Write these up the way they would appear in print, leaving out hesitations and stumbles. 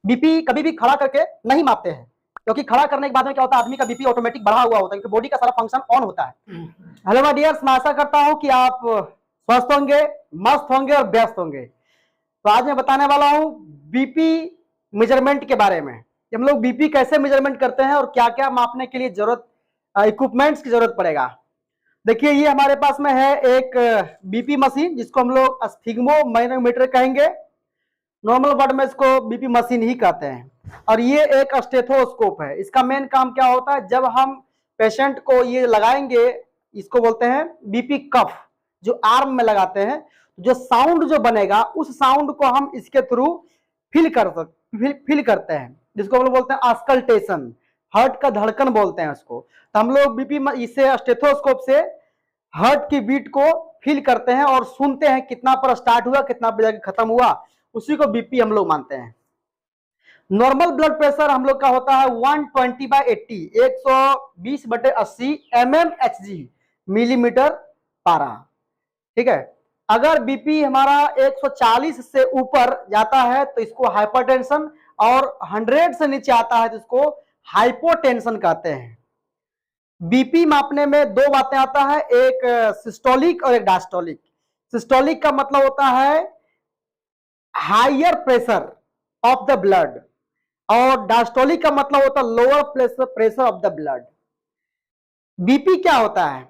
BP कभी भी खड़ा करके नहीं मापते हैं, क्योंकि खड़ा करने के बाद में क्या होता है, आदमी का बीपी ऑटोमेटिक बढ़ा हुआ होता है, क्योंकि बॉडी का सारा फंक्शन ऑन होता है। हेलो माय डियर्स, मैं आशा करता हूं कि आप स्वस्थ होंगे, मस्त होंगे और व्यस्त होंगे। तो आज मैं बताने वाला हूं बीपी मेजरमेंट के बारे में, कि हम लोग बीपी कैसे मेजरमेंट करते हैं और क्या क्या मापने के लिए जरूरत इक्विपमेंट्स की जरूरत पड़ेगा। देखिए, ये हमारे पास में है एक बीपी मशीन, जिसको हम लोग स्फिग्मोमैनोमीटर कहेंगे। नॉर्मल वर्ड में इसको बीपी मशीन ही कहते हैं। और ये एक स्टेथोस्कोप है। इसका मेन काम क्या होता है, जब हम पेशेंट को ये लगाएंगे, इसको बोलते हैं बीपी कफ, जो आर्म में लगाते हैं, जो साउंड जो बनेगा उस साउंड को हम इसके थ्रू फील करते हैं, जिसको हम लोग बोलते हैं ऑस्कल्टेशन, हार्ट का धड़कन बोलते हैं उसको। तो हम लोग बीपी इससे स्टेथोस्कोप से हार्ट की बीट को फील करते हैं और सुनते हैं कितना पर स्टार्ट हुआ, कितना पर जाके खत्म हुआ, उसी को बीपी हम लोग मानते हैं। नॉर्मल ब्लड प्रेशर हम लोग का होता है 120/80, 120/80 mmHg, मिलीमीटर पारा। ठीक है। अगर बीपी हमारा 140 से ऊपर जाता है तो इसको हाइपरटेंशन, और 100 से नीचे आता है तो इसको हाइपोटेंशन कहते हैं। बीपी मापने में दो बातें आता है, एक सिस्टोलिक और एक डायस्टोलिक। सिस्टोलिक का मतलब होता है higher pressure of the blood, और डायस्टोलिक का मतलब होता है lower pressure of the blood. BP क्या होता है,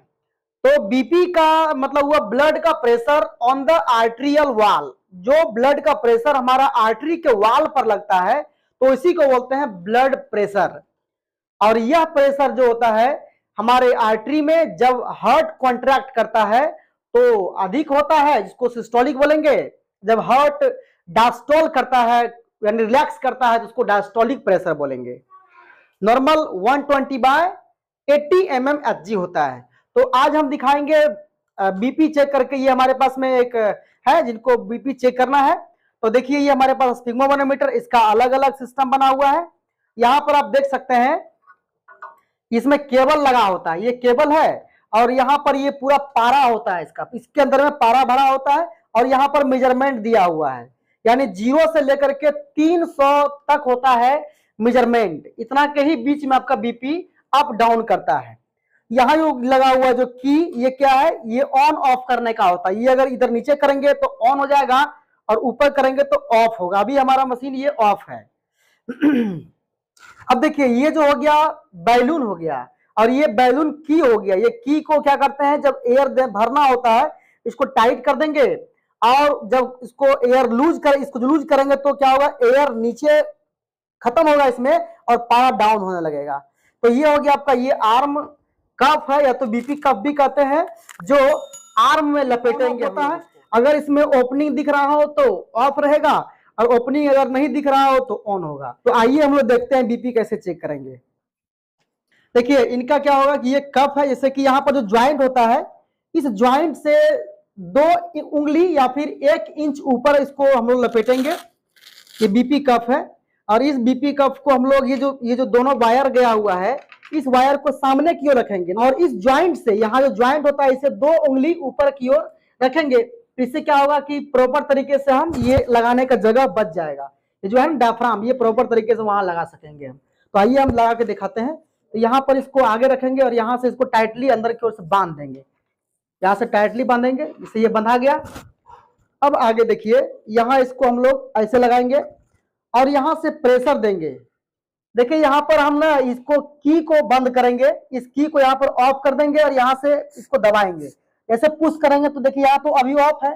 तो बीपी का मतलब हुआ ब्लड का pressure on the arterial wall. जो ब्लड का प्रेशर हमारा आर्टरी के वॉल पर लगता है तो इसी को बोलते हैं ब्लड प्रेशर। और यह प्रेशर जो होता है हमारे आर्टरी में, जब हार्ट कॉन्ट्रैक्ट करता है तो अधिक होता है, जिसको सिस्टोलिक बोलेंगे। जब हार्ट डायस्टोल करता है यानी रिलैक्स करता है तो उसको डायस्टोलिक प्रेशर बोलेंगे। नॉर्मल 120/80 mmHg होता है। तो आज हम दिखाएंगे बीपी चेक करके। ये हमारे पास में एक है जिनको बीपी चेक करना है। तो देखिए, ये हमारे पास स्फिग्मोमैनोमीटर, इसका अलग अलग सिस्टम बना हुआ है। यहां पर आप देख सकते हैं, इसमें केबल लगा होता है, ये केबल है, और यहां पर ये पूरा पारा होता है इसका, इसके अंदर में पारा भरा होता है, और यहां पर मेजरमेंट दिया हुआ है, यानी 0 से लेकर के 300 तक होता है मेजरमेंट। इतना के ही बीच में आपका बीपी अप डाउन करता है। यहां जो लगा हुआ जो की, ये क्या है, ये ऑन ऑफ करने का होता है। ये अगर इधर नीचे करेंगे तो ऑन हो जाएगा, और ऊपर करेंगे तो ऑफ होगा। अभी हमारा मशीन ये ऑफ है। अब देखिए, ये जो हो गया बैलून हो गया, और ये बैलून की हो गया। ये की को क्या करते हैं, जब एयर भरना होता है इसको टाइट कर देंगे, और जब इसको एयर इसको लूज करेंगे तो क्या होगा, एयर नीचे खत्म होगा इसमें और पारा डाउन होने लगेगा। तो ये हो गया आपका, ये आर्म कफ है, या तो बीपी कफ भी कहते हैं, जो आर्म में लपेटेंगे होता है। अगर इसमें ओपनिंग दिख रहा हो तो ऑफ रहेगा, और ओपनिंग अगर नहीं दिख रहा हो तो ऑन होगा। तो आइए हम लोग देखते हैं बीपी कैसे चेक करेंगे। देखिए, इनका क्या होगा कि ये कफ है, जैसे कि यहाँ पर जो ज्वाइंट होता है, इस ज्वाइंट से 2 उंगली या फिर 1 इंच ऊपर इसको हम लोग लपेटेंगे। ये बीपी कफ है, और इस बीपी कफ को हम लोग ये जो दोनों वायर गया हुआ है, इस वायर को सामने की ओर रखेंगे, और इस ज्वाइंट से, यहाँ जो ज्वाइंट होता है, इसे 2 उंगली ऊपर की ओर रखेंगे। इससे क्या होगा कि प्रॉपर तरीके से हम ये लगाने का जगह बच जाएगा। ये जो है ना डायफ्राम, ये प्रॉपर तरीके से वहां लगा सकेंगे हम। तो आइए हम लगा के दिखाते हैं। तो यहाँ पर इसको आगे रखेंगे, और यहाँ से इसको टाइटली अंदर की ओर से बांध देंगे। यहाँ से टाइटली बांधेंगे, इससे ये बंधा गया। अब आगे देखिए, यहाँ इसको हम लोग ऐसे लगाएंगे, और यहाँ से प्रेशर देंगे। देखिए, यहाँ पर हम ना इसको की को बंद करेंगे, इस की को यहाँ पर ऑफ कर देंगे, और यहाँ से इसको दबाएंगे। ऐसे पुश करेंगे तो देखिए, यहाँ तो अभी ऑफ है,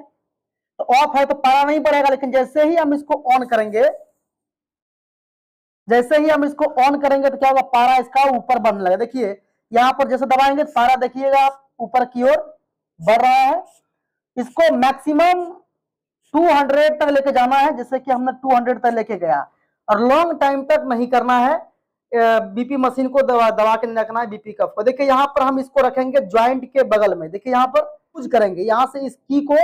तो ऑफ है तो पारा नहीं बढ़ेगा। लेकिन जैसे ही हम इसको ऑन करेंगे, तो क्या होगा, पारा इसका ऊपर बढ़ने लगेगा। देखिए, यहाँ पर जैसे दबाएंगे, पारा देखिएगा आप ऊपर की ओर बढ़ रहा है। इसको मैक्सिमम 200 तक लेके जाना है, जैसे कि हमने 200 तक लेके गया, और लॉन्ग टाइम तक नहीं करना है। बीपी मशीन को दबा के नहीं रखना है बीपी कफ को। देखिए, यहाँ पर हम इसको रखेंगे ज्वाइंट के बगल में। देखिए, यहाँ पर लूज करेंगे, यहाँ से इस की को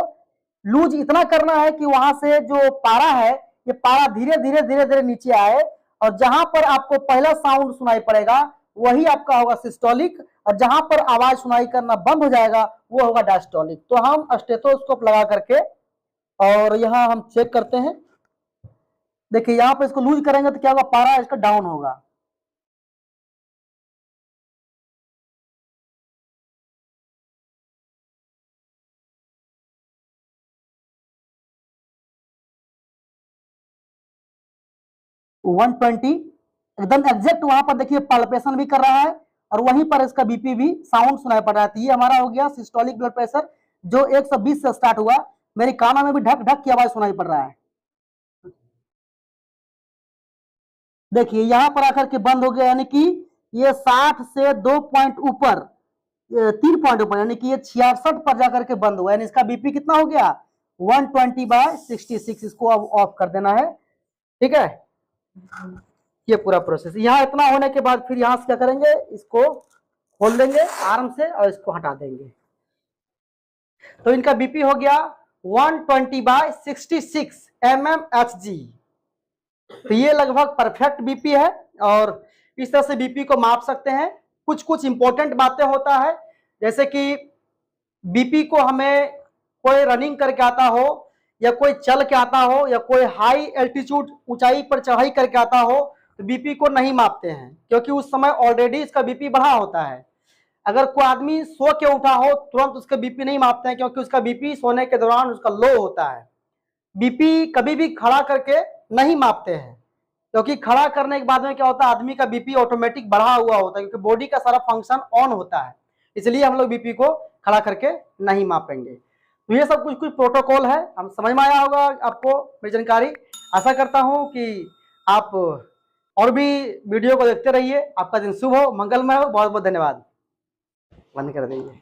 लूज इतना करना है कि वहां से जो पारा है, ये पारा धीरे धीरे नीचे आए, और जहां पर आपको पहला साउंड सुनाई पड़ेगा वही आपका होगा सिस्टोलिक, और जहां पर आवाज सुनाई करना बंद हो जाएगा वो होगा डायस्टोलिक। तो हम स्टेथोस्कोप लगा करके और यहाँ हम चेक करते हैं। देखिए यहाँ पे इसको लूज करेंगे तो क्या होगा, पारा इसका डाउन होगा। वन ट्वेंटी एकदम एग्जैक्ट वहां पर देखिए पल्पेशन भी कर रहा है और वहीं पर इसका बीपी भी साउंड सुनाई पड़ रहा है। ये हमारा हो गया सिस्टोलिक ब्लड प्रेशर जो 120 से स्टार्ट हुआ। मेरी कानों में भी ढक ढक की आवाज सुनाई पड़ रहा है। देखिए यहां पर आकर के बंद हो गया, यानी कि ये 60 से 2 पॉइंट ऊपर, 3 पॉइंट ऊपर, यानी कि ये 66 पर जाकर के बंद हुआ। यानी इसका बीपी कितना हो गया, 120/66। इसको अब ऑफ कर देना है, ठीक है। ये पूरा प्रोसेस यहाँ इतना होने के बाद फिर यहां से क्या करेंगे, इसको खोल देंगे आराम से और इसको हटा देंगे। तो इनका बीपी हो गया 120/66 mmHg। तो ये लगभग परफेक्ट बीपी है और इस तरह से बीपी को माप सकते हैं। कुछ कुछ इंपॉर्टेंट बातें होता है, जैसे कि बीपी को हमें कोई रनिंग करके आता हो या कोई चल के आता हो या कोई हाई एल्टीट्यूड ऊंचाई पर चढ़ाई करके आता हो तो बीपी को नहीं मापते हैं, क्योंकि उस समय ऑलरेडी इसका बीपी बढ़ा होता है। अगर कोई आदमी सो के उठा हो तुरंत उसका बीपी नहीं मापते हैं, क्योंकि उसका बीपी सोने के दौरान उसका लो होता है। बीपी कभी भी खड़ा करके नहीं मापते हैं, क्योंकि खड़ा करने के बाद में क्या होता है, आदमी का बीपी ऑटोमेटिक बढ़ा हुआ होता है, क्योंकि बॉडी का सारा फंक्शन ऑन होता है। इसलिए हम लोग बीपी को खड़ा करके नहीं मापेंगे। तो ये सब कुछ कुछ प्रोटोकॉल है, हम समझ में आया होगा आपको मेरी जानकारी। आशा करता हूं कि आप और भी वीडियो को देखते रहिए। आपका दिन शुभ हो, मंगलमय हो। बहुत बहुत धन्यवाद। बंद कर दीजिए।